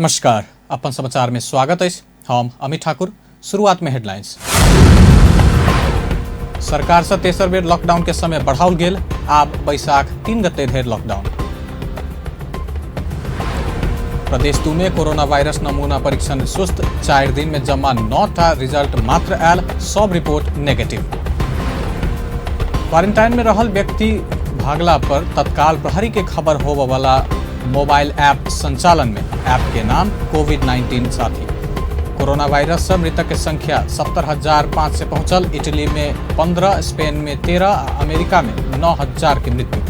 नमस्कार, अपन समाचार में स्वागत है। हम अमित ठाकुर। शुरुआत में हेडलाइंस। सरकार से तेसर बेर लॉकडाउन के समय बढ़ाओल गेल, आब बैसाख 3 गते धरि लॉकडाउन। प्रदेश 2 में कोरोना वायरस नमूना परीक्षण सुस्त, 4 दिन में जम्मा 9टा रिजल्ट मात्र आयल, सब रिपोर्ट नेगेटिव। क्वारंटाइन में रहल व्यक्ति भागला पर तत्काल प्रहरी के खबर होवे वाला मोबाइल ऐप संचालन में। ऐप के नाम कोविड-19 साथी। कोरोना वायरस से मृतक की संख्या 70,500 से पहुंचल। इटली में 15, स्पेन में 13, अमेरिका में 9,000 की मृत्यु।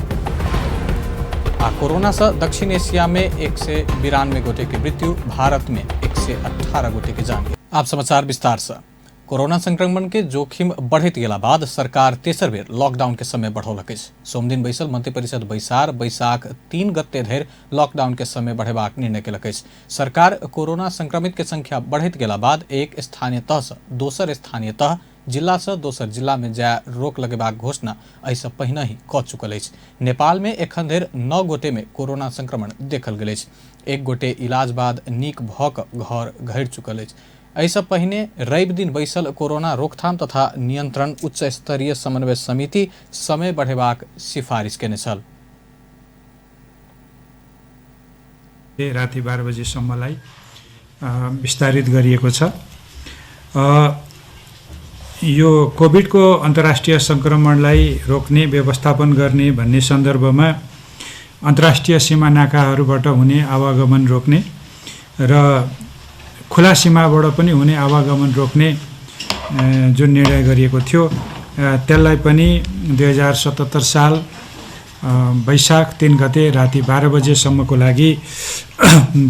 कोरोना से दक्षिण एशिया में 192 गोटे की मृत्यु, भारत में 118 गोटे की जान। आप समाचार विस्तार से। कोरोना संक्रमण के जोखिम बढ़त गेला बाद सरकार तेसर बेर लॉकडाउन के समय बढ़ौलक अछि। सोम दिन बैसल मंत्रिपरिषद बैसार बैसाख 3 गते धरि लॉकडाउन के समय बढ़ेबाक निर्णय केलक अछि। सरकार कोरोना संक्रमित के संख्या बढ़त गेला बाद एक स्थानीय तह से दोसर स्थानीय तह, जिला से दोसर जिला में जाय रोक लगेबाक घोषणा एहिसँ पहिने ही कऽ चुकल अछि। नेपाल में एखन धरि 9 गोटे में कोरोना संक्रमण देखल गेल अछि। 1 गोटे इलाज बाद नीक भऽ कऽ घर घरि चुकल अछि। एहिसँ पहिने रवि दिन बैसल कोरोना रोकथाम तथा नियंत्रण उच्च स्तरीय समन्वय समिति समय बढ़ेबाक सिफारिश केने छल। राति 12 बजेसम्मलाई विस्तारित गरिएको छ। यो कोभिडको अन्तर्राष्ट्रिय संक्रमणलाई रोक्ने व्यवस्थापन गर्ने भन्ने सन्दर्भमा अन्तर्राष्ट्रिय सीमा नाकाहरूबाट हुने आवागमन रोक्ने र खुला सीमाबाट पनि हुने आवागमन रोक्ने जुन निर्णय गरिएको थियो त्यसलाई पनि 2077 साल बैशाख 3 गते राति 12 बजेसम्मको लागि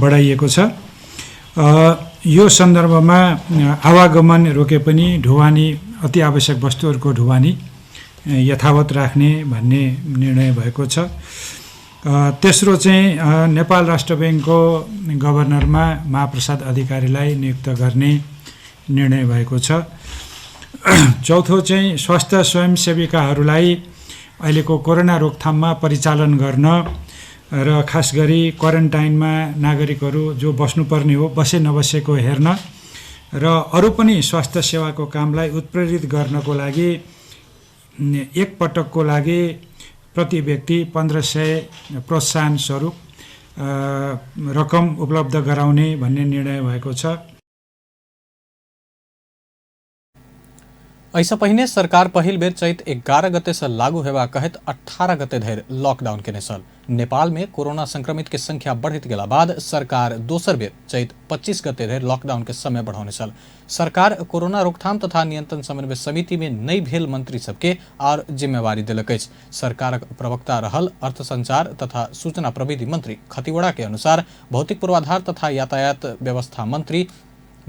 बढाइएको छ। यो सन्दर्भमा आवागमन रोके पनि ढुवानी अति आवश्यक वस्तुहरूको ढुवानी यथावत राख्ने भन्ने निर्णय भएको छ। तेस्रो चाहिँ नेपाल राष्ट्र बैंकको गभर्नरमा महाप्रसाद अधिकारीलाई नियुक्त गर्ने निर्णय भएको छ। चौथो चाहिँ स्वास्थ्य स्वयंसेविकाहरूलाई अहिलेको कोरोना रोकथाममा परिचालन गर्न र खास गरी क्वारेन्टाइनमा नागरिकहरू जो बस्नुपर्ने हो बसे नबसेको हेर्न र अरू पनि स्वास्थ्य सेवाको कामलाई उत्प्रेरित गर्नको लागि एक पटकको लागि प्रति व्यक्ति 1500 प्रोत्साहन स्वरूप रकम उपलब्ध गराउने भन्ने निर्णय भएको छ। ऐसा पहिने सरकार पहिल बेर चैत 11 गते से लागू हेबा कहत 18 गते धरि लॉकडाउन केने छल। नेपाल में कोरोना संक्रमित के संख्या बढ़त गेला बाद सरकार दोसर बेर चैत 25 गते धरि लॉकडाउन के समय बढ़ौने छल। सरकार कोरोना रोकथाम तथा नियंत्रण समन्वय समिति में नई भेल मंत्री सबके और जिम्मेवारी देलक अछि। सरकारक प्रवक्ता रहल अर्थ संचार तथा सूचना प्रविधि मंत्री खतिवड़ा के अनुसार भौतिक पूर्वाधार तथा यातायात व्यवस्था मंत्री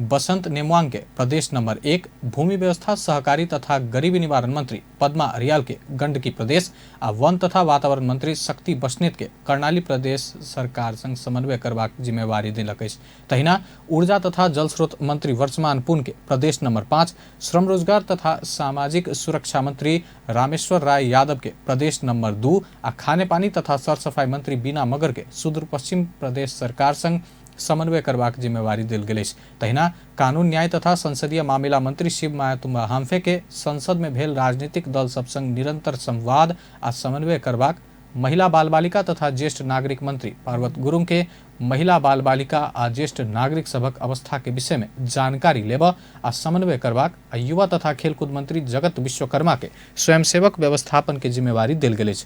बसंत नेमवांग के प्रदेश नंबर 1, भूमि व्यवस्था सहकारी तथा गरीबी निवारण मंत्री पद्मा अरियाल के गंडकी प्रदेश आ वन तथा वातावरण मंत्री शक्ति बस्नेत के कर्णाली प्रदेश सरकार संग समन्वय करबाक जिम्मेवारी देलक अछि। तहिना ऊर्जा तथा जल स्रोत मंत्री वर्चमान पुन के प्रदेश नंबर 5, श्रम रोजगार तथा सामाजिक सुरक्षा मंत्री रामेश्वर राय यादव के प्रदेश नंबर 2 आ खाने पानी तथा सरसफाई मंत्री बीना मगर के सुदूर पश्चिम प्रदेश सरकार संग समन्वय करबाक जिम्मेवारी देल गेल अछि। तहिना कानून न्याय तथा संसदीय मामिला मंत्री शिव माया तुम्बा हाम्फे के संसद में भेल राजनीतिक दल सब संग निरंतर संवाद आ समन्वय करबाक, महिला बाल बालिका तथा ज्येष्ठ नागरिक मंत्री पार्वत गुरुङ के महिला बाल बालिका आ ज्येष्ठ नागरिक सभक अवस्था के विषय में जानकारी लेब आ समन्वय करबाक, आ युवा तथा खेलकूद मंत्री जगत विश्वकर्मा के स्वयंसेवक व्यवस्थापन के जिम्मेवारी देल गेल अछि।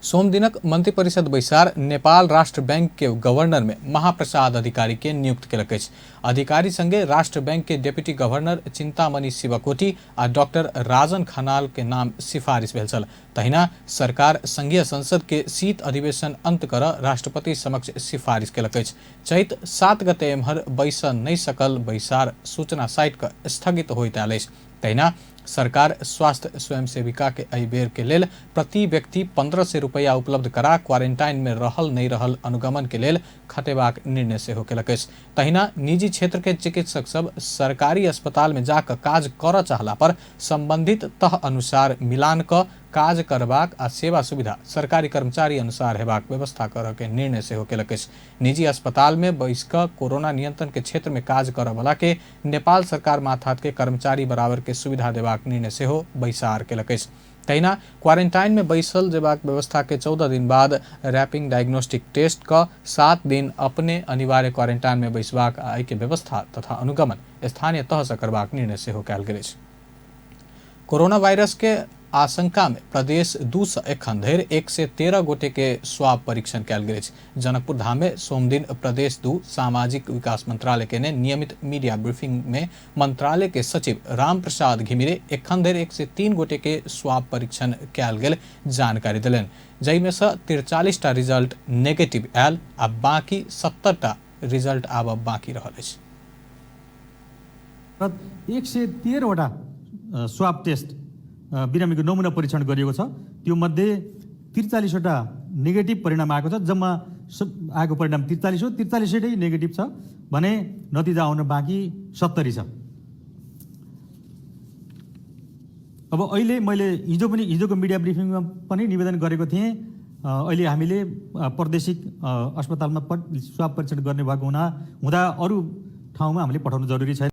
सोम दिनक मंत्रिपरिषद बैसार नेपाल राष्ट्र बैंक के गवर्नर में महाप्रसाद अधिकारी के नियुक्त केलक अछि। अधिकारी संगे राष्ट्र बैंक के डेप्यूटी गवर्नर चिंतामणि शिवकोटी आ डॉक्टर राजन खनाल के नाम सिफारिश भेल छल। तहिना सरकार संघीय संसद के शीत अधिवेशन अंत कर राष्ट्रपति समक्ष सिफारिश केलक अछि। चैत 7 गते एम्हर बैस नहि सकल बैसार सूचना साइट का स्थगित होइत आयल अछि। तहिना सरकार स्वास्थ्य स्वयंसेविका के एहि बेर के लेल प्रति व्यक्ति 1500 रुपया उपलब्ध करा क्वारंटाइन में रहल नहीं रहल अनुगमन के लेल खटेबाक निर्णय सेहो केलक अछि। तहिना निजी क्षेत्र के चिकित्सक सब सरकारी अस्पताल में जाकर काज कर चाहला पर संबंधित तह अनुसार मिलान क काज करबाक आ सेवा सुविधा सरकारी कर्मचारी अनुसार हेबाक व्यवस्था करऽ के निर्णय सेहो केलक अछि। निजी अस्पताल में बैस कऽ कोरोना नियंत्रण के क्षेत्र में काज करऽ वाला के नेपाल सरकार माथात के कर्मचारी बराबर के सुविधा देबाक निर्णय सेहो बैसार केलक अछि। तहिना क्वारेंटाइन में बैसल जेबाक व्यवस्था के 14 दिन बाद रैपिड डायग्नोस्टिक टेस्ट का 7 दिन अपने अनिवार्य क्वारेंटाइन में बैसबाक आ एहि के व्यवस्था तथा अनुगमन स्थानीय तह से करबाक निर्णय सेहो कयल गेल अछि। कोरोना वायरस के आशंका में प्रदेश 2 से एखन धरि 113 गोटे के स्वाब परीक्षण कयल गेल अछि। जनकपुर धाम में सोम दिन प्रदेश 2 सामाजिक विकास मंत्रालय के नियमित मीडिया ब्रीफिंग में मंत्रालय के सचिव राम प्रसाद घिमिरे एखन धरि 103 गोटे के स्वाब परीक्षण कयल गेल जानकारी देलनि, जाहिमे से 43 टा रिजल्ट नेगेटिव आयल आ बाकी 70 टा रिजल्ट आबऽ बाकी रहल अछि। 113 वटा स्वाब टेस्ट बिरामीको नमुना परीक्षण गरिएको छ। त्यो मध्ये 43 वटा नेगेटिभ परिणाम आएको छ। जम्मा आएको परिणाम 43 हो। 43 नेगेटिभ छ भने नतिजा आउन बाँकी 70 छ। अब अहिले मैले हिजोको मिडिया ब्रिफिङमा पनि निवेदन गरेको थिएँ, अहिले हामीले प्रादेशिक अस्पतालमा स्वाब परीक्षण गर्ने भएको हुँदा अरू ठाउँमा हामीले पठाउनु जरुरी छैन।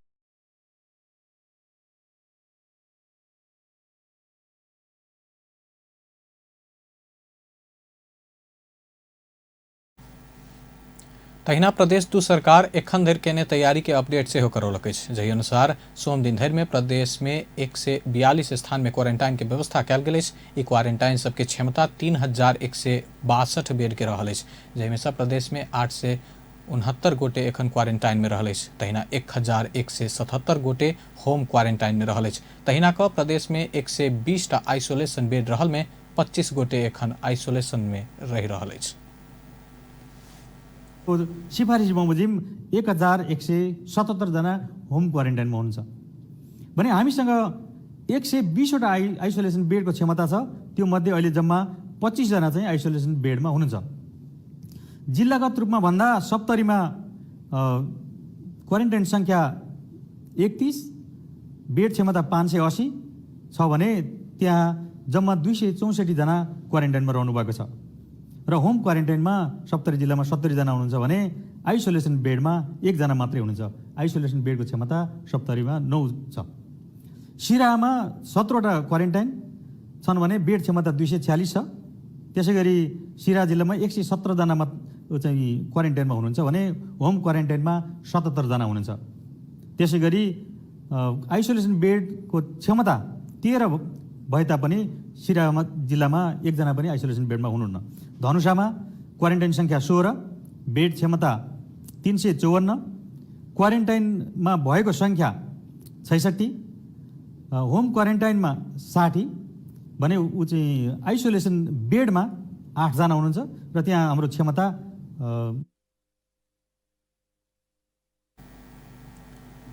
तहिना प्रदेश 2 सरकार एखन धरि केने तैयारी के अपडेट सेहो करौलक अछि, जहि अनुसार सोम दिन धरि में प्रदेश में 142 स्थान में क्वारेंटाइन के व्यवस्था कयल गेल अछि। ई क्वारेंटाइन सबके क्षमता 3162 बेड के रहल अछि, जहिमे से प्रदेश में 869 गोटे एखन क्वारेंटाइन में रहल अछि। तहिना 1177 गोटे होम क्वारेंटाइन में रहल अछि। तहिना क प्रदेश में 120 टा आइसोलेशन बेड रहल में 25 गोटे एखन आइसोलेशन में रहि रहल अछि। सिफारिस बमोजिम 1177 जना होम क्वारेन्टाइनमा हुनुहुन्छ भने हामीसँग 120 वटा आइसोलेसन बेडको क्षमता छ। त्यो मध्ये अहिले जम्मा 25 जना चाहिँ आइसोलेसन बेडमा हुनुहुन्छ। जिल्लागत रूपमा भन्दा सप्तरीमा क्वारेन्टाइन संख्या 31, बेड क्षमता 580 छ भने त्यहाँ जम्मा 264 जना क्वारेन्टाइनमा रहनु भएको छ र होम क्वारेन्टाइनमा सप्तरी जिल्लामा 70 जना हुनुहुन्छ भने आइसोलेसन बेडमा 1 जना मात्रै हुनुहुन्छ। आइसोलेसन बेडको क्षमता सप्तरीमा 9 छ। सिराहामा 17 वटा क्वारेन्टाइन छन् भने बेड क्षमता 246 छ। त्यसैगरी सिराहा जिल्लामा 117 जना चाहिँ क्वारेन्टाइनमा हुनुहुन्छ भने होम क्वारेन्टाइनमा 77 जना हुनुहुन्छ। त्यसैगरी आइसोलेसन बेडको क्षमता 13 भए तापनि सिराहा जिल्लामा 1 जना पनि आइसोलेसन बेडमा हुनुहुन्न। धनुषामा क्वारेन्टाइन संख्या 16, बेड क्षमता 354, क्वारेन्टाइनमा भएको संख्या 66, होम क्वारेन्टाइनमा 60 भने ऊ चाहिँ आइसोलेसन बेडमा 8 जना हुनुहुन्छ र त्यहाँ हाम्रो क्षमता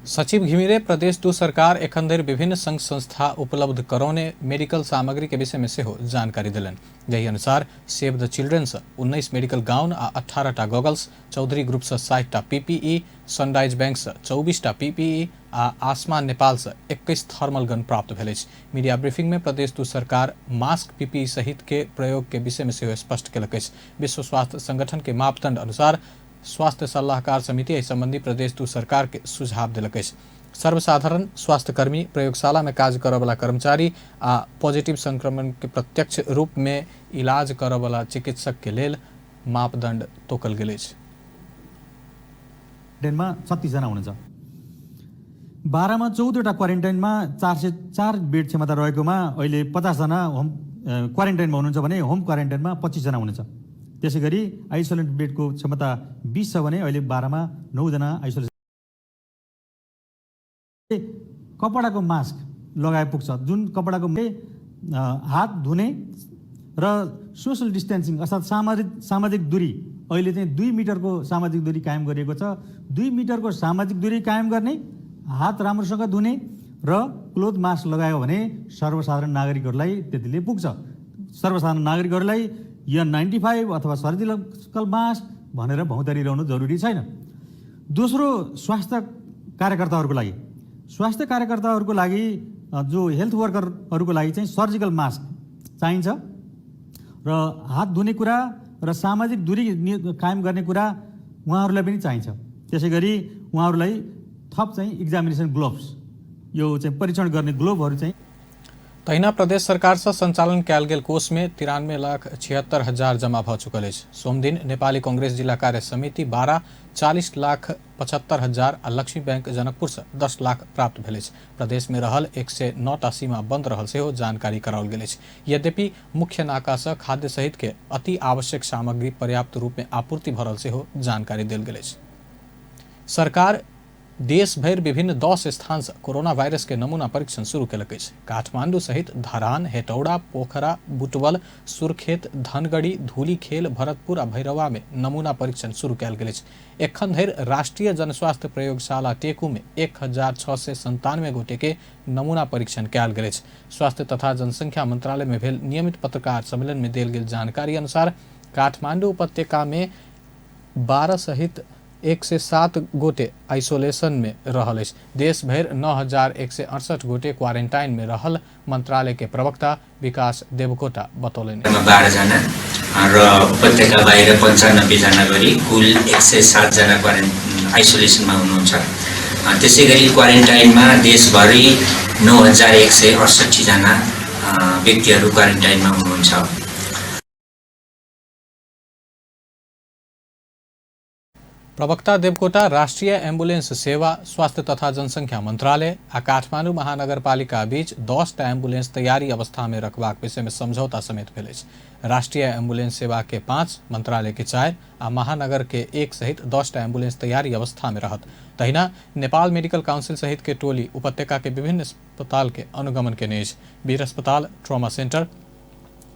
सचिव घिमिरे प्रदेश 2 सरकार एखन धरि विभिन्न संघ संस्था उपलब्ध करौने मेडिकल सामग्री के विषय में सेहो जानकारी दिलन। यही अनुसार सेव द चिल्ड्रेन से 19 मेडिकल गाउन आ 18 टा गॉगल्स, चौधरी ग्रुप से 60 टा पीपीई, सनराइज बैंक से 24 टा पीपीई आ आसमान नेपाल से 21 थर्मल गन प्राप्त भेल अछि। मीडिया ब्रीफिंग में प्रदेश 2 सरकार मास्क, पीपीई सहित के प्रयोग के विषय में सेहो स्पष्ट केलक अछि। विश्व स्वास्थ्य संगठन के मापदंड अनुसार स्वास्थ्य सलाहकार समिति एहि संबंधी प्रदेश 2 सरकार के सुझाव दिलक अछि। सर्वसाधारण स्वास्थ्य कर्मी, प्रयोगशाला में काज करऽ वाला कर्मचारी आ पॉजिटिव संक्रमण के प्रत्यक्ष रूप में इलाज करऽ वाला चिकित्सक के लेल मापदंड तोकल गेल अछि। डेनमा 36 जना हुनुहुन्छ। 12 मा 14 वटा क्वारेन्टाइनमा 404 बेड क्षमता रहेकोमा अहिले 50 जना होम क्वारेन्टाइनमा हुनुहुन्छ भने होम क्वारेन्टाइनमा 25 जना हुनुहुन्छ। त्यसैगरी आइसोलेट बेडको क्षमता 20 छ भने अहिले 12 मा 9 जना आइसोलेसन। कपडाको मास्क लगाए पुग्छ, जुन कपडाको हात धुने र सोशल डिस्टेन्सिङ अर्थात् सामाजिक दूरी अहिले चाहिँ 2 मिटरको सामाजिक दूरी कायम गरिएको छ। 2 मिटरको सामाजिक दूरी कायम गर्ने, हात राम्रोसँग धुने र क्लोथ मास्क लगायो भने सर्वसाधारण नागरिकहरूलाई त्यतिले पुग्छ। सर्वसाधारण नागरिकहरूलाई N95 अथवा सर्जिकल मास्क भनेर भौतारिरहनु जरुरी छैन। दोस्रो, स्वास्थ्य कार्यकर्ताहरूको लागि जो हेल्थ वर्करहरूको लागि चाहिँ सर्जिकल मास्क चाहिन्छ र हात धुने कुरा र सामाजिक दूरी कायम गर्ने कुरा उहाँहरूलाई पनि चाहिन्छ। त्यसै गरी उहाँहरूलाई थप चाहिँ एक्जामिनेसन ग्लोभ्स यो चाहिँ परीक्षण गर्ने ग्लोभहरू चाहिँ तहिना प्रदेश सरकार से संचालन कैल गेल कोष में 93,76,000 जमा भ चुकल अछि। सोमदिन नेपाली कांग्रेस जिला कार्य समिति 12 40,75,000 आ लक्ष्मी बैंक जनकपुर से 10 लाख प्राप्त भेल अछि। प्रदेश में रहल 109टा सीमा बंद रहल सेहो जानकारी कराओल गेल अछि। यद्यपि मुख्य नाका से खाद्य सहित के अति आवश्यक सामग्री पर्याप्त रूप में आपूर्ति भरल सेहो जानकारी देल गेल अछि। सरकार देश भर विभिन्न 10 स्थान से कोरोना वायरस के नमूना परीक्षण शुरू केलक अछि। काठमांडू सहित धरान, हेटौड़ा, पोखरा, बुटवल, सुर्खेत, धनगढ़ी, धूलीखेल, भरतपुर आ भैरवा में नमूना परीक्षण शुरू कयल गेल अछि। एखन धरि राष्ट्रीय जनस्वास्थ्य प्रयोगशाला टेकू में 1,697 गोटे के नमूना परीक्षण कयल गेल अछि। स्वास्थ्य तथा जनसंख्या मंत्रालय में भेल नियमित पत्रकार सम्मेलन में देल गेल जानकारी अनुसार काठमांडू उपत्यका में 12 सहित 107 गोटे आइसोलेशन में रहल अछि। देश भर 9,168 गोटे क्वारेंटाइन में रहल मंत्रालय के प्रवक्ता विकास देवकोटा बतौलनि। 12 जना र उपत्यका बाहिर 95 जना गरी कुल 107 जना आइसोलेसनमा हुनुहुन्छ। त्यसैगरी क्वारेन्टाइनमा देशभरि 9,168 जना व्यक्तिहरू क्वारेन्टाइनमा हुनुहुन्छ। प्रवक्ता देवकोटा राष्ट्रीय एम्बुलेंस सेवा, स्वास्थ्य तथा जनसंख्या मंत्रालय आ काठमांडू महानगरपालिका बीच 10टा एम्बुलेंस तैयारी अवस्था में रखबाक विषय में समझौता समेत भेल अछि। राष्ट्रीय एम्बुलेंस सेवा के 5, मंत्रालय के 4 आ महानगर के 1 सहित 10टा एम्बुलेंस तैयारी अवस्था में रहत। तहिना नेपाल मेडिकल काउंसिल सहित के टोली उपत्यका के विभिन्न अस्पताल के अनुगमन केने अछि। वीर अस्पताल, ट्रॉमा सेंटर,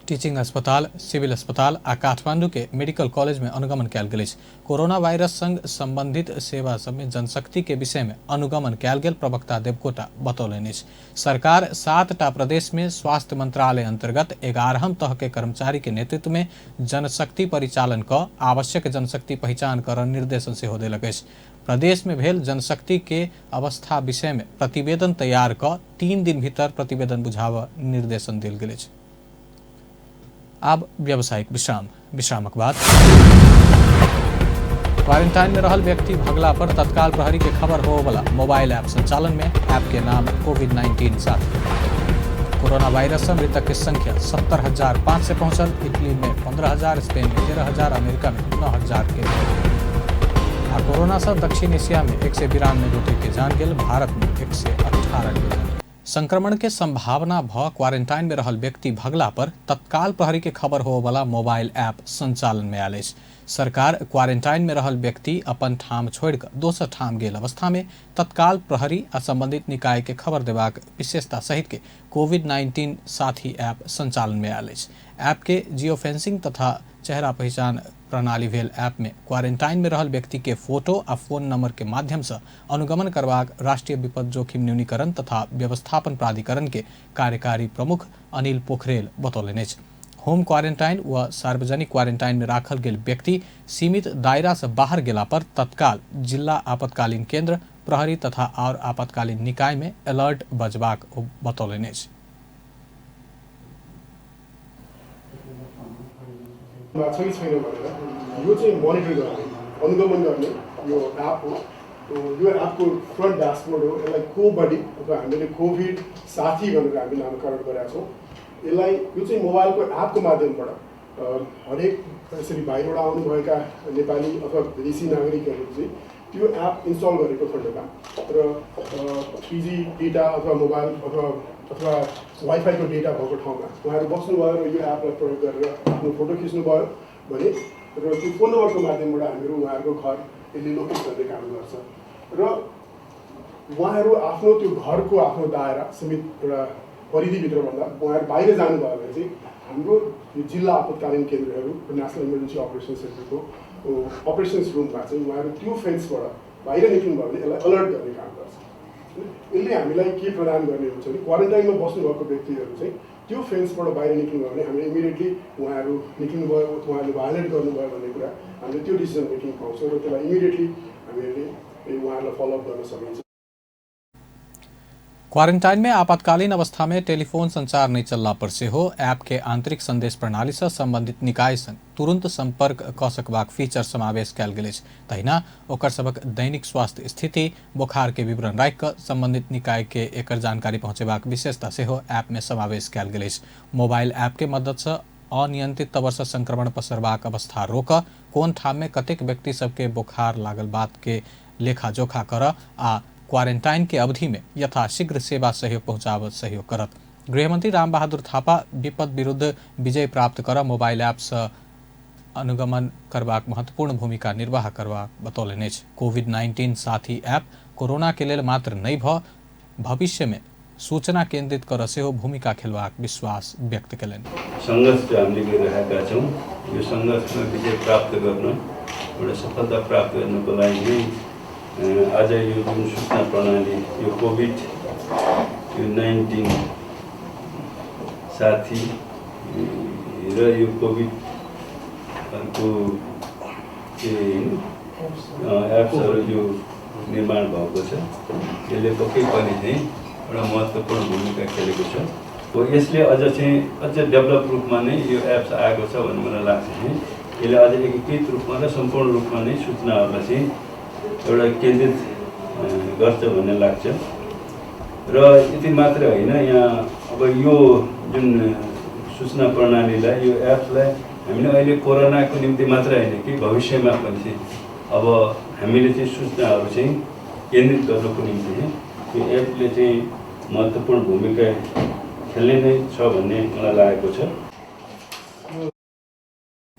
टीचिंग अस्पताल, सिविल अस्पताल आ काठमांडू के मेडिकल कॉलेज में अनुगमन कयल गेल अछि। कोरोना वायरस संग संबंधित सेवा सब में जनशक्ति के विषय में अनुगमन कयल गेल प्रवक्ता देवकोटा बतौलनि अछि। सरकार 7टा प्रदेश में स्वास्थ्य मंत्रालय अंतर्गत 11हम तह के कर्मचारी के नेतृत्व में जनशक्ति परिचालन क आवश्यक जनशक्ति पहचान कर निर्देशन सेहो देलक अछि। प्रदेश में भेल जनशक्ति के अवस्था विषय में प्रतिवेदन तैयार क 3 दिन भीतर प्रतिवेदन बुझाव निर्देशन देल गेल अछि। अब व्यावसायिक विश्रामक बाद क्वारंटाइन में रहल व्यक्ति भगला पर तत्काल प्रहरी के खबर हो वाला मोबाइल ऐप संचालन में। ऐप के नाम कोविड-19 साथी। कोरोना वायरस से मृतक की संख्या 70,500 से पहुंचल। इटली में 15,000, स्पेन में 13,000, अमेरिका में 9,000 के। कोरोना से दक्षिण एशिया में 192 गोटे के जान गेल, भारत में 118 के जान। संक्रमण के संभावना भ क्वारंटाइन में रहल व्यक्ति भगला पर तत्काल प्रहरी के खबर हो वाला मोबाइल ऐप संचालन में आयल अछि। सरकार क्वारंटाइन में रहल व्यक्ति अपन ठाम छोड़ कर दोसर ठाम गेल अवस्था में तत्काल प्रहरी आ संबंधित निकाय के खबर देबाक विशेषता सहित के कोविड-19 साथी ऐप संचालन में आयल अछि। ऐप के जियो फेंसिंग तथा चेहरा पहचान प्रणाली भेल ऐप में क्वारंटाइन में रहल व्यक्ति के फोटो आ फोन नंबर के माध्यम से अनुगमन करबाक राष्ट्रीय विपद जोखिम न्यूनीकरण तथा व्यवस्थापन प्राधिकरण के कार्यकारी प्रमुख अनिल पोखरेल बतौलनि अछि। होम क्वारंटाइन व सार्वजनिक क्वारंटाइन में राखल गेल व्यक्ति सीमित दायरा से बाहर गेला पर तत्काल जिला आपातकालीन केंद्र, प्रहरी तथा और आपातकालीन निकाय में अलर्ट बजबाक बतौलनि अछि। छैन भनेर यो चाहिँ मोनिटर गर्ने, अनुगमन गर्ने यो एप हो। यो एपको फ्रन्ट डैशबोर्ड हो। यसलाई कोबडी अथवा हामीले कोभिड साथी भनेर हामी नामकरण गरेका छौँ। यसलाई यो चाहिँ मोबाइलको एपको माध्यमबाट हरेक यसरी बाहिरबाट आउनुभएका नेपाली अथवा विदेशी नागरिकहरू चाहिँ त्यो एप इन्स्टल गरेको खण्डमा र 3G डेटा अथवा मोबाइल अथवा वाइफाईको डेटा भएको ठाउँमा उहाँहरू बस्नुभयो र यो एपलाई प्रयोग गरेर आफ्नो फोटो खिच्नुभयो भने र त्यो फोन नम्बरको माध्यमबाट हामीहरू उहाँहरूको घर यसले लोकेट गर्ने काम गर्छ र उहाँहरू आफ्नो त्यो घरको आफ्नो दायरा सीमित एउटा परिधिभित्रभन्दा उहाँहरू बाहिर जानुभयो भने चाहिँ हाम्रो यो जिल्ला आपतकालीन केन्द्रहरू नेसनल इमर्जेन्सी अपरेसन सेन्टरको अपरेसन्स रुममा चाहिँ उहाँहरू त्यो फेन्सबाट बाहिर निक्लिनुभयो भने यसलाई अलर्ट गर्ने काम गर्छ। यसले हामीलाई के प्रदान गर्ने हुन्छ भने क्वारेन्टाइनमा बस्नुभएको व्यक्तिहरू चाहिँ त्यो फेन्सबाट बाहिर निक्लिनुभयो भने हामीले इमिडिएटली उहाँहरू निक्लिनुभयो, उहाँहरूले भायोलेट गर्नुभयो भन्ने कुरा हामीले त्यो डिसिजन मेकिङ पाउँछौँ र त्यसलाई इमिडिएटली हामीले उहाँहरूलाई फलोअप गर्न सकिन्छ। क्वारंटाइन में आपातकालीन अवस्था में टेलीफोन संचार नहीं चलला पर से हो ऐप के आंतरिक संदेश प्रणाली से संबंधित निकाय संग तुरंत संपर्क क सकबाक फीचर समावेश कयल गेल अछि। तहिना ओकर सबक दैनिक स्वास्थ्य स्थिति बोखार के विवरण राखि क संबंधित निकाय के एकर जानकारी पहुंचेबाक विशेषता सेहो ऐप में समावेश कयल गेल अछि। मोबाइल ऐप के मदद से अनियंत्रित तवर से संक्रमण पसरबाक अवस्था रोक, कोन ठाम में कतेक व्यक्ति सबके बोखार लागल बात के लेखा जोखा कर आ क्वारंटाइन के अवधि में यथाशीघ्र सेवा सहयोग पहुंचाव सहयोग करत। गृहमंत्री रामबहादुर थापा विपद विरुद्ध विजय प्राप्त कर मोबाइल ऐप से अनुगमन करबाक महत्वपूर्ण भूमिका निर्वाह करबाक बतौलनि अछि। कोविड-19 साथी ऐप कोरोना के लेल मात्र नहीं भविष्य में सूचना केन्द्रित कर सेहो भूमिका खेलबाक विश्वास व्यक्त कयलनि। संघर्ष जो हामीले गरिरहेका छौँ, यो संघर्षमा विजय प्राप्त गर्न, एउटा सफलता प्राप्त गर्नको लागि आज यो जुन सूचना प्रणाली, यो कोभिड-19 साथी र यो कोभिडको एप्सहरू जो निर्माण भएको छ, यसले पक्कै पनि चाहिँ एउटा महत्त्वपूर्ण भूमिका खेलेको छ। यसले अझ डेभलप रूपमा नै यो एप्स आएको छ भन्ने मलाई लाग्छ। यसले अझ एकीकृत रूपमा र सम्पूर्ण रूपमा नै सूचनाहरूलाई चाहिँ एउटा केन्द्रित गर्छ भन्ने लाग्छ। र यति मात्र होइन, यहाँ अब यो जुन सूचना प्रणालीलाई, यो एप्सलाई हामीले अहिले कोरोनाको निम्ति मात्र होइन कि भविष्यमा पनि चाहिँ अब हामीले चाहिँ सूचनाहरू चाहिँ केन्द्रित गर्नको निम्ति यो एपले चाहिँ महत्त्वपूर्ण भूमिका खेल्ने नै छ भन्ने मलाई लागेको छ।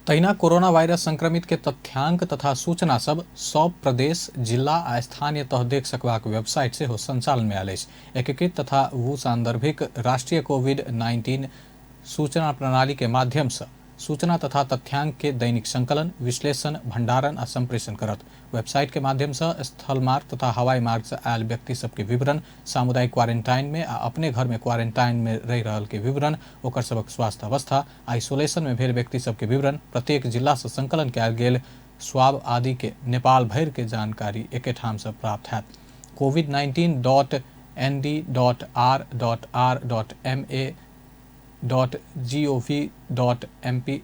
तहिना कोरोना वायरस संक्रमित के तथ्यांक तथा सूचना सब प्रदेश, जिला आ स्थानीय तह देख सकबाक वेबसाइट से हो संचालन में आयल अछि। एकीकृत तथा भू सांदर्भिक राष्ट्रीय कोविड-19 सूचना प्रणाली के माध्यम से सूचना तथा तथ्यांक के दैनिक संकलन, विश्लेषण, भंडारण आ संप्रेषण करत। वेबसाइट के माध्यम से स्थल मार्ग तथा हवाई मार्ग से आयल व्यक्ति सबके विवरण, सामुदायिक क्वारंटाइन में आ अपने घर में क्वारंटाइन में रह रहल के विवरण, ओकर सबक स्वास्थ्य अवस्था, आइसोलेशन में भेल व्यक्ति सबके विवरण, प्रत्येक जिला से संकलन कयल गेल स्वाब आदि के नेपाल भर के जानकारी एके ठाम से प्राप्त हैत। covid19.nd.r.ma.gov.mp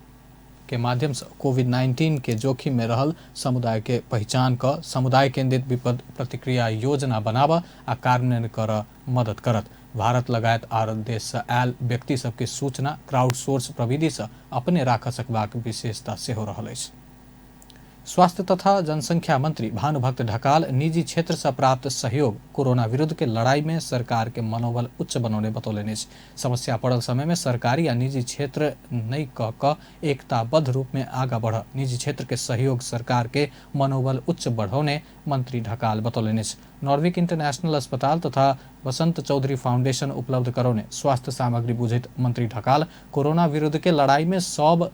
के माध्यम से कोविड-19 के जोखिम में रहल समुदाय के पहचान क समुदाय केंद्रित विपद प्रतिक्रिया योजना बनाव आ कार्यान्वयन कर मदद करत। भारत लगायत आर देश से आयल व्यक्ति सबके सूचना क्राउड सोर्स प्रविधि से अपने राख सकबाक विशेषता सेहो रहल अछि। स्वास्थ्य तथा जनसंख्या मंत्री भानुभक्त ढकाल निजी क्षेत्र से प्राप्त सहयोग कोरोना विरुद्ध के लड़ाई में सरकार के मनोबल उच्च बनौने बतौलनि। समस्या पड़ल समय में सरकारी या निजी क्षेत्र नहीं क एकताबद्ध रूप में आगा बढ़ निजी क्षेत्र के सहयोग सरकार के मनोबल उच्च बढ़ौने मंत्री ढकाल बतौलनि। नॉर्विक इंटरनेशनल अस्पताल तथा वसंत चौधरी फाउंडेशन उपलब्ध करौने स्वास्थ्य सामग्री बुझित मंत्री ढकाल कोरोना विरुद्ध के लड़ाई में सब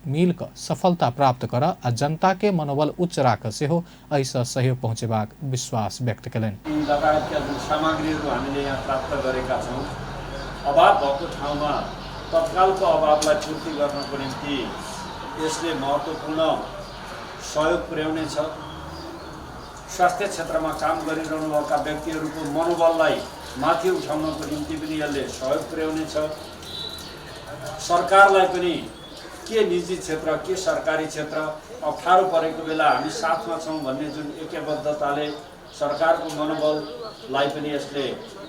मिलकर सफलता प्राप्त कर आ जनता के मनोबल उच्च राख सेहो ऐसा सहयोग पहुँचेबाक विश्वास व्यक्त कयलनि। लगायतका जुन सामग्रीहरू हामीले यहाँ प्राप्त गरेका छौँ, अभाव भएको ठाउँमा तत्कालको अभावलाई पूर्ति गर्नको निम्ति यसले महत्त्वपूर्ण सहयोग पुर्याउनेछ। स्वास्थ्य क्षेत्रमा काम गरिरहनुभएका व्यक्तिहरूको मनोबललाई माथि उठाउनको निम्ति पनि यसले सहयोग पुर्याउनेछ। सरकारलाई पनि के निजी क्षेत्र के सरकारी क्षेत्र अप्ठ्यारो परेको बेला हामी साथमा छौँ भन्ने जुन एकबद्धताले सरकारको मनोबललाई पनि यसले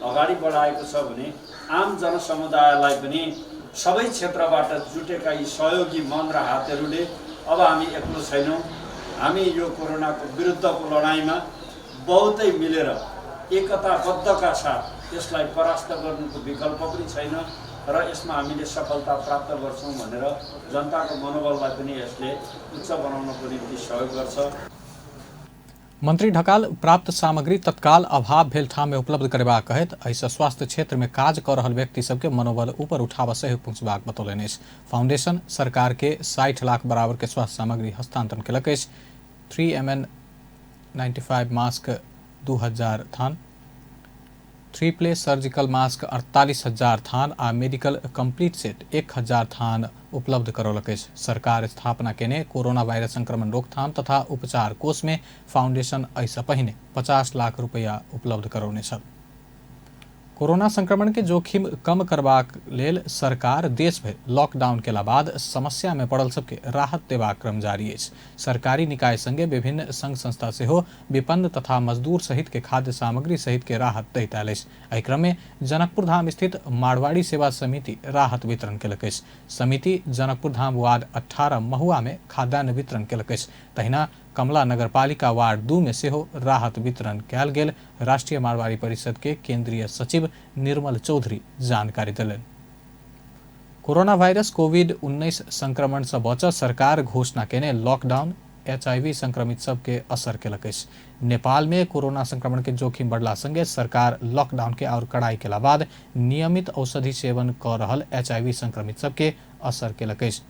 अगाडि बढाएको छ भने आम जनसमुदायलाई पनि सबै क्षेत्रबाट जुटेका यी सहयोगी मन र हातहरूले अब हामी एक्लो छैनौँ, हामी यो कोरोनाको विरुद्धको लडाइँमा बहुतै मिलेर एकताबद्धका साथ यसलाई परास्त गर्नुको विकल्प पनि छैन र यसमा हामीले सफलता प्राप्त गर्छौँ भनेर जनताको मनोबललाई पनि यसले उच्च बनाउनको निम्ति सहयोग गर्छ। मंत्री ढकाल प्राप्त सामग्री तत्काल अभाव भेल ठाम में उपलब्ध करबा कहत ऐसा स्वास्थ्य क्षेत्र में काज कर रहल व्यक्ति सबके मनोबल ऊपर उठाव सहयोग पहुँचबाक बतौलनि। फाउंडेशन सरकार के 60 लाख बराबर के स्वास्थ्य सामग्री हस्तांतरण कयलक अछि। 3MN95 मास्क 2000 थान, 3 प्ले सर्जिकल मास्क 48,000 थान आ मेडिकल कंप्लीट सेट 1000 थान उपलब्ध करौलक अछि। सरकार स्थापना केने कोरोना वायरस संक्रमण रोकथाम तथा उपचार कोष में फाउंडेशन ऐसा पहिने 50 लाख रुपया उपलब्ध करौने छ। कोरोना संक्रमण के जोखिम कम करबाक लेल सरकार देश भर लॉकडाउन केला बाद समस्या में पड़ल सबके राहत देबाक क्रम जारी अछि। सरकारी निकाय संगे विभिन्न संघ संस्था सेहो विपन्न तथा मजदूर सहित के खाद्य सामग्री सहित के राहत दैत आयल अछि। एहि क्रम में जनकपुर धाम स्थित मारवाड़ी सेवा समिति राहत वितरण केलक अछि। समिति जनकपुर धाम वार्ड 18 महुआ में खाद्यान्न वितरण केलक अछि। तहिना कमला नगरपालिका वार्ड 2 में सेहो राहत वितरण कयल गेल। राष्ट्रीय मारवाड़ी परिषद के केंद्रीय सचिव निर्मल चौधरी जानकारी देलनि। कोरोना वायरस कोविड-19 संक्रमण से बचऽ सरकार घोषणा केने लॉकडाउन HIV संक्रमित सबके असर केलक अछि। नेपाल में कोरोना संक्रमण के जोखिम बढ़ला संगे सरकार लॉकडाउन के और कड़ाई केला बाद नियमित औषधि सेवन क रहल HIV संक्रमित सबके असर केलक अछि।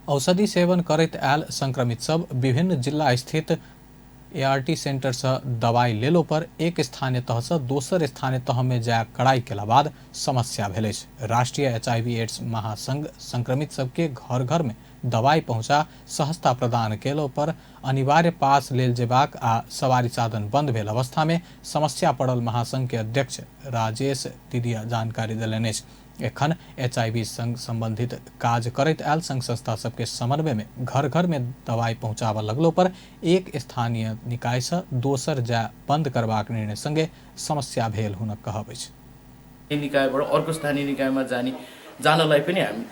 औषधि सेवन करैत आयल संक्रमित सब विभिन्न जिला स्थित ART सेंटर से दवाई लेलो पर एक स्थानीय तह से दोसर स्थानीय तह में जाय कड़ाई केला बाद समस्या भेल अछि। राष्ट्रीय HIV/AIDS महासंघ संक्रमित सबके घर घर में दवाई पहुंचा सहजता प्रदान केलो पर अनिवार्य पास लेल जेबाक आ सवारी साधन बंद भेल अवस्था में समस्या पड़ल महासंघ के अध्यक्ष राजेश तिदिया जानकारी देलनि अछि। एखन HIV संग संबंधित काज करैत आयल संघ संस्था सबके समन्वय में घर घर में दवाई पहुंचाबऽ लगलो पर एक स्थानीय निकाय से दोसर जाय बंद करबाक निर्णय संगे समस्या भेल हुनक कहब अछि। निकायबाट अर्को स्थानीय निकायमा जानलाई पनि हामी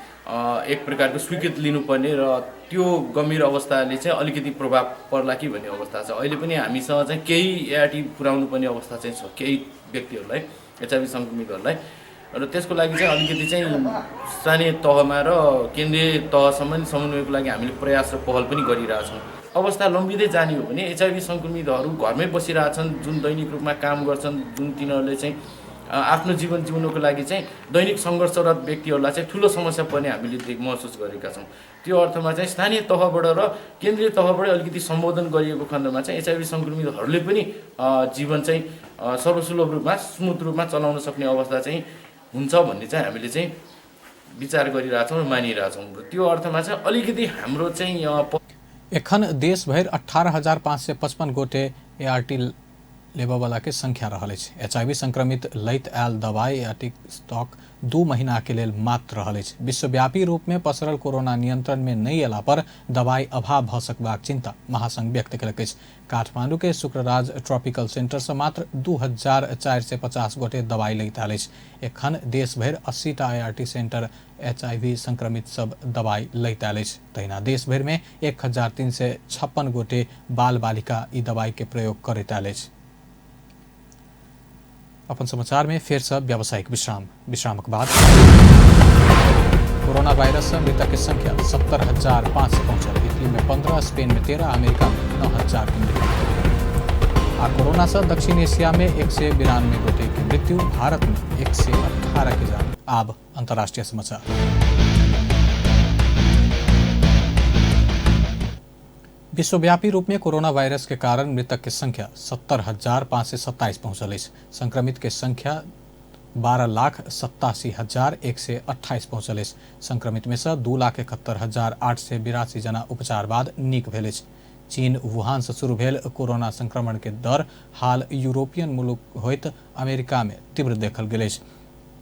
एक प्रकारको स्वीकृति लिनुपर्ने र त्यो गम्भीर अवस्थाले चाहिँ अलिकति प्रभाव पर्ला कि भन्ने अवस्था छ। अहिले पनि हामीसँग चाहिँ केही ART पुर्याउनु पर्ने अवस्था चाहिँ छ केही व्यक्तिहरूलाई HIV संक्रमितहरूलाई र त्यसको लागि चाहिँ अलिकति चाहिँ स्थानीय तहमा र केन्द्रीय तहसम्म समन्वयको लागि हामीले प्रयास र पहल पनि गरिरहेछौँ। अवस्था लम्बिँदै जाने हो भने HIV संक्रमितहरू घरमै बसिरहेछन्, जुन दैनिक रूपमा काम गर्छन्, जुन तिनीहरूले चाहिँ आफ्नो जीवन जिउनको लागि चाहिँ दैनिक सङ्घर्षरत व्यक्तिहरूलाई चाहिँ ठुलो समस्या पर्ने हामीले महसुस गरेका छौँ। त्यो अर्थमा चाहिँ स्थानीय तहबाट र केन्द्रीय तहबाट अलिकति सम्बोधन गरिएको खण्डमा चाहिँ HIV संक्रमितहरूले पनि जीवन चाहिँ सर्वसुलभ रूपमा स्मुथ रूपमा चलाउन सक्ने अवस्था चाहिँ हुन्छ भन्ने चाहिँ हामीले चाहिँ विचार गरिरहेछौँ र मानिरहेछौँ। त्यो अर्थमा चाहिँ अलिकति हाम्रो चाहिँ एखन देश भर 18,555 गोटे ART लेबऽ वाला के संख्या रहल अछि। HIV संक्रमित लैत आयल दवाई ART स्टॉक 2 महीना के लेल मात्र रहल अछि। विश्वव्यापी रूप में पसरल कोरोना नियंत्रण में नहीं अयला पर दवाई अभाव भ सकबाक चिंता महासंघ व्यक्त केलक अछि। काठमांडू के शुक्रराज ट्रॉपिकल सेंटर से मात्र 2,450 गोटे दवाई लैत आयल अछि। एखन देश भर 80टा ART सेंटर HIV संक्रमित सब दवाई लैत आयल अछि। तहिना देश भर में 1,356 गोटे बाल बालिका ई दवाई के प्रयोग करैत आयल अछि। अपन समाचार में फिर से व्यावसायिक विश्रामक बाद कोरोना वायरस से मृतक की संख्या 70,500 पहुंचल। इटली में 15, स्पेन में 13, अमेरिका में 9,000 की मृत्यु। आ कोरोना से दक्षिण एशिया में 192 गोटे की मृत्यु, भारत में 118 की जान। अब अंतर्राष्ट्रीय समाचार। विश्वव्यापी रूप में कोरोना वायरस के कारण मृतक की संख्या 70,527 पहुंचल अछि। संक्रमित के संख्या 12,87,128 पहुंचल अछि। संक्रमित में से 2,71,882 जना उपचार बाद नीक भेल अछि। चीन वुहान से शुरू भेल कोरोना संक्रमण के दर हाल यूरोपियन मुल्क होइत अमेरिका में तीव्र देखल गेल अछि।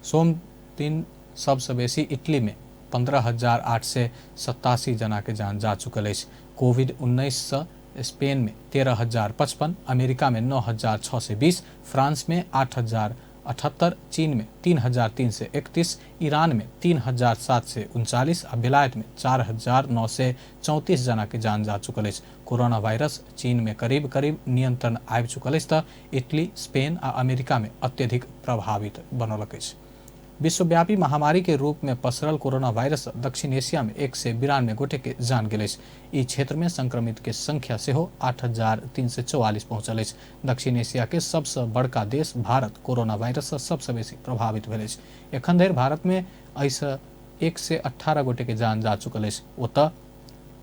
सोम दिन सबसे बेसी इटली में 15,887 जना के जान जा चुकल अछि। कोविड-19 से स्पेन में 13,055, अमेरिका में 9,620, फ्रांस में 8,078, चीन में 3,331, ईरान में 3,739 और बेलायत में 4,934 जना के जान जा चुकल अछि। कोरोना वायरस चीन में करीब करीब नियंत्रण आबि चुकल अछि तऽ इटली, स्पेन आ अमेरिका में अत्यधिक प्रभावित बनलक अछि। विश्वव्यापी महामारी के रूप में पसरल कोरोना वायरस दक्षिण एशिया में 192 गोटे के जान गेल अछि। ई क्षेत्र में संक्रमित के संख्या सेहो 8,344 पहुंचल अछि। दक्षिण एशिया के सबसे बड़का देश भारत कोरोना वायरस से सबसे बेसी प्रभावित भेल अछि। एखन धरि भारत में ऐसे 118 गोटे के जान जा चुकल अछि। ओतऽ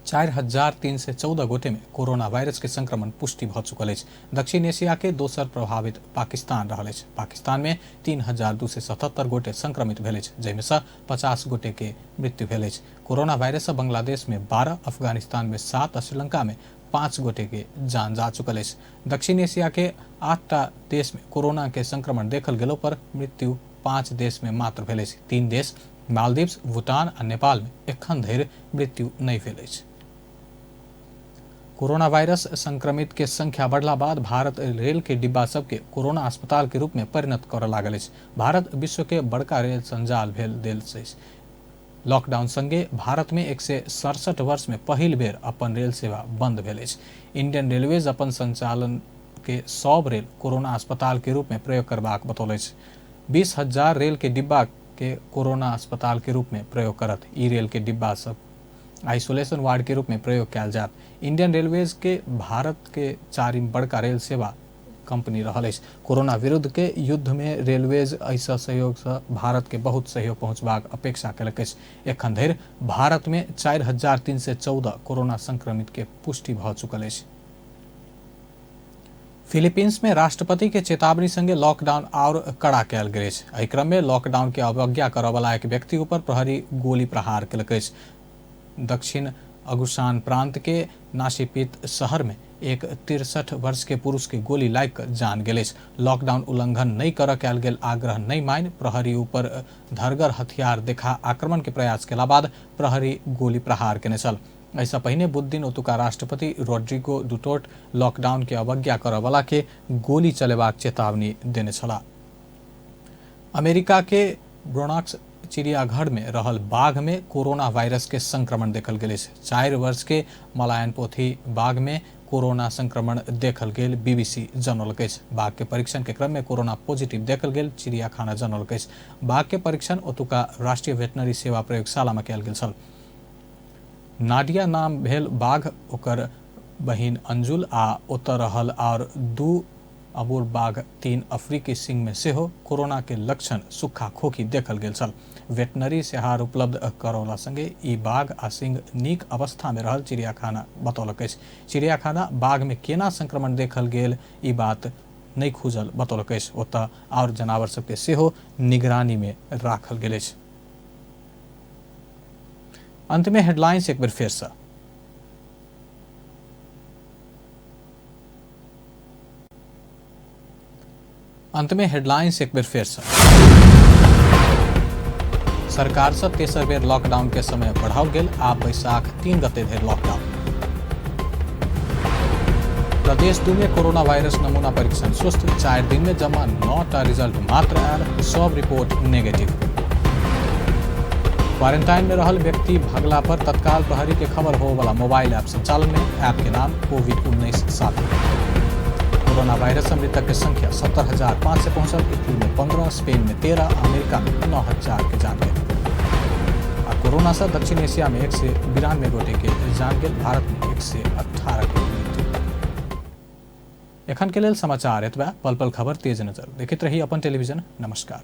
4,314 गोटे में कोरोना वायरस के संक्रमण पुष्टि भ चुकल अछि। दक्षिण एशिया के दोसर प्रभावित पाकिस्तान रहल अछि। पाकिस्तान में 3,277 गोटे संक्रमित भेल अछि, जाहिमे से 50 गोटे के मृत्यु भेल अछि। कोरोना वायरस से बांग्लादेश में 12, अफगानिस्तान में 7 और श्रीलंका में 5 गोटे के जान जा चुकल है। दक्षिण एशिया के 8टा देश में कोरोना के संक्रमण देखल गेलो पर मृत्यु 5 देश में मात्र भेल। 3 देश मालदीव्स, भूटान और नेपाल में एखन धरि मृत्यु नहीं भेल। कोरोना वायरस संक्रमित के संख्या बढ़ला बाद भारत रेल के डिब्बा सबके कोरोना अस्पताल के रूप में परिणत कर लागल है। भारत विश्व के बड़का रेल संजाल भेल देल छै। लॉकडाउन संगे भारत में 167 वर्ष में पहिल बेर अपन रेल सेवा बंद भेल है। इंडियन रेलवेज अपन संचालन के सब रेल कोरोना अस्पताल के रूप में प्रयोग करबाक बतौले। 20,000 रेल के डिब्बा के कोरोना अस्पताल के रूप में प्रयोग करत। ई रेल के डिब्बा सब आइसोलेशन वार्ड के रूप में प्रयोग कयल जात। इंडियन रेलवेज के भारत के 4वीं बड़का रेल सेवा कंपनी रहल है। कोरोना विरुद्ध के युद्ध में रेलवेज ऐसा सहयोग से भारत के बहुत सहयोग पहुंचबाक अपेक्षा कलक। एखन धरि भारत में 4,314 कोरोना संक्रमित के पुष्टि भ चुकल है। फिलीपींस में राष्ट्रपति के चेतावनी संगे लॉकडाउन और कड़ा कयल गेल। एहि क्रम में लॉकडाउन के अवज्ञा करय वाला एक व्यक्ति ऊपर प्रहरी गोली प्रहार कयलक। दक्षिण अगुसान प्रांत के नासिपित शहर में एक 63 वर्ष के पुरुष के गोली लाग कर जान गेल। लॉकडाउन उल्लंघन नहीं कर कयल गेल आग्रह नहीं मान प्रहरी ऊपर धरगर हथियार देखा आक्रमण के प्रयास केला बाद प्रहरी गोली प्रहार केने छल। ऐसा पहिने बुध दिन ओतुका राष्ट्रपति रोड्रिगो डुटोर्ट लॉकडाउन के अवज्ञा करय वाला के गोली चलेबाक चेतावनी देने छला। अमेरिका के ब्रोनक्स चिड़ियाघर में रहल बाघ में कोरोना वायरस के संक्रमण देखल गेल। 4 वर्ष के मलायन पोथी बाघ में कोरोना संक्रमण देखल गेल बीबीसी जनौलक। बाघ के परीक्षण के क्रम में कोरोना पॉजिटिव देखल गेल चिड़ियाखाना जनौलक। बाघ के परीक्षण ओतुका राष्ट्रीय वेटनरी सेवा प्रयोगशाला में कयल गेल छल। नाडिया नाम भेल बाघ, ओकर बहिन अंजुल आ ओतऽ रहल और 2 अबूर बाघ 3 अफ्रीकी सिंह में सेहो कोरोना के लक्षण सुखा खोखी देखल गेल छल। वेटनरी सेहार उपलब्ध करौला संगे ई बाघ आ सिंह नीक अवस्था में रहल चिड़ियाखाना बतौलक। चिड़ियाखाना बाघ में केना संक्रमण देखल गेल ई बात नहीं खुजल बतौलक। ओतऽ और जनावर सबके सेहो निगरानी में राखल गेल। अंत में हेडलाइंस एक बेर फेर से। अंत में हेडलाइंस एक बेर फेर से। सरकार से तेसर बेर लॉकडाउन के समय बढ़ाओल गेल। आब बैसाख 3 गते धरि लॉकडाउन। प्रदेश 2 में कोरोना वायरस नमूना परीक्षण सुस्त। 4 दिन में जमा 9टा रिजल्ट मात्र आयल, सब रिपोर्ट नेगेटिव। क्वारंटाइन में रहल व्यक्ति भगला पर तत्काल प्रहरी के खबर हो वाला मोबाइल ऐप संचालन में। ऐप के नाम कोविड-19 साथी। कोरोना वायरस से मृतक की संख्या 70,500 से पहुंचल। इटली में 15, स्पेन में 13, अमेरिका में 9,000 के जान गए। कोरोना से दक्षिण एशिया में 192 गोटे के जान गेल। भारत में 118 के मृत्यु। एखन के लेल समाचार एतबा। पल पल खबर तेज नजर देखैत रही अपन टेलीविजन। नमस्कार।